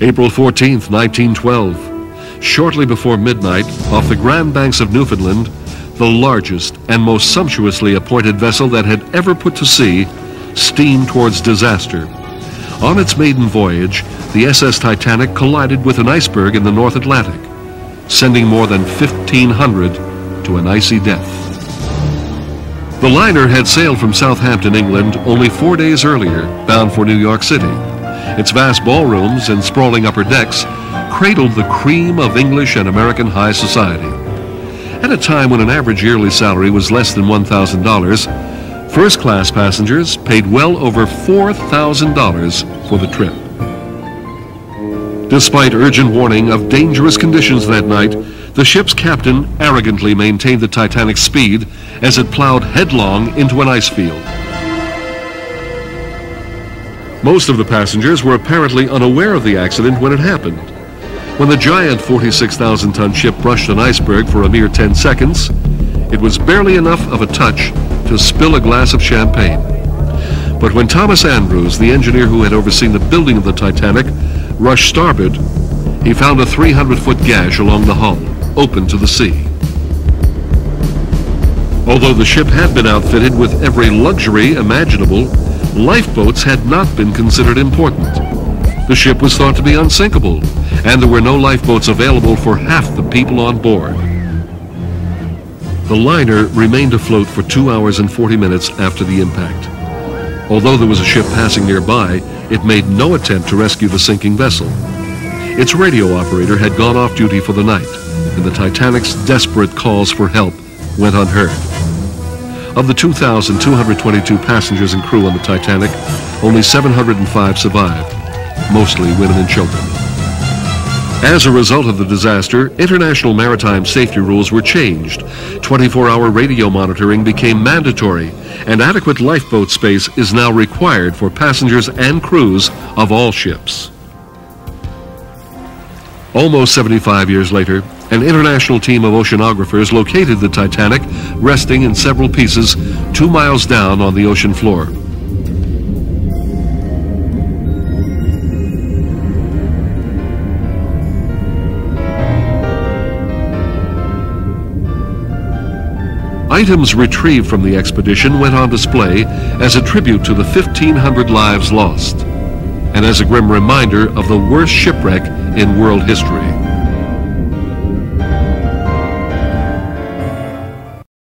April 14th, 1912. Shortly before midnight, off the Grand Banks of Newfoundland, the largest and most sumptuously appointed vessel that had ever put to sea steamed towards disaster. On its maiden voyage, the SS Titanic collided with an iceberg in the North Atlantic, sending more than 1,500 to an icy death. The liner had sailed from Southampton, England, only 4 days earlier, bound for New York City. Its vast ballrooms and sprawling upper decks cradled the cream of English and American high society. At a time when an average yearly salary was less than $1,000, first-class passengers paid well over $4,000 for the trip. Despite urgent warning of dangerous conditions that night, the ship's captain arrogantly maintained the Titanic's speed as it plowed headlong into an ice field. Most of the passengers were apparently unaware of the accident when it happened. When the giant 46,000-ton ship brushed an iceberg for a mere 10 seconds, it was barely enough of a touch to spill a glass of champagne. But when Thomas Andrews, the engineer who had overseen the building of the Titanic, rushed starboard, he found a 300-foot gash along the hull, open to the sea. Although the ship had been outfitted with every luxury imaginable, lifeboats had not been considered important. The ship was thought to be unsinkable, and there were no lifeboats available for half the people on board. The liner remained afloat for 2 hours and 40 minutes after the impact. Although there was a ship passing nearby, it made no attempt to rescue the sinking vessel. Its radio operator had gone off duty for the night, and the Titanic's desperate calls for help went unheard. Of the 2,222 passengers and crew on the Titanic, only 705 survived, mostly women and children. As a result of the disaster, international maritime safety rules were changed. 24-hour radio monitoring became mandatory, and adequate lifeboat space is now required for passengers and crews of all ships. Almost 75 years later, an international team of oceanographers located the Titanic resting in several pieces 2 miles down on the ocean floor. Items retrieved from the expedition went on display as a tribute to the 1,500 lives lost, and as a grim reminder of the worst shipwreck in world history.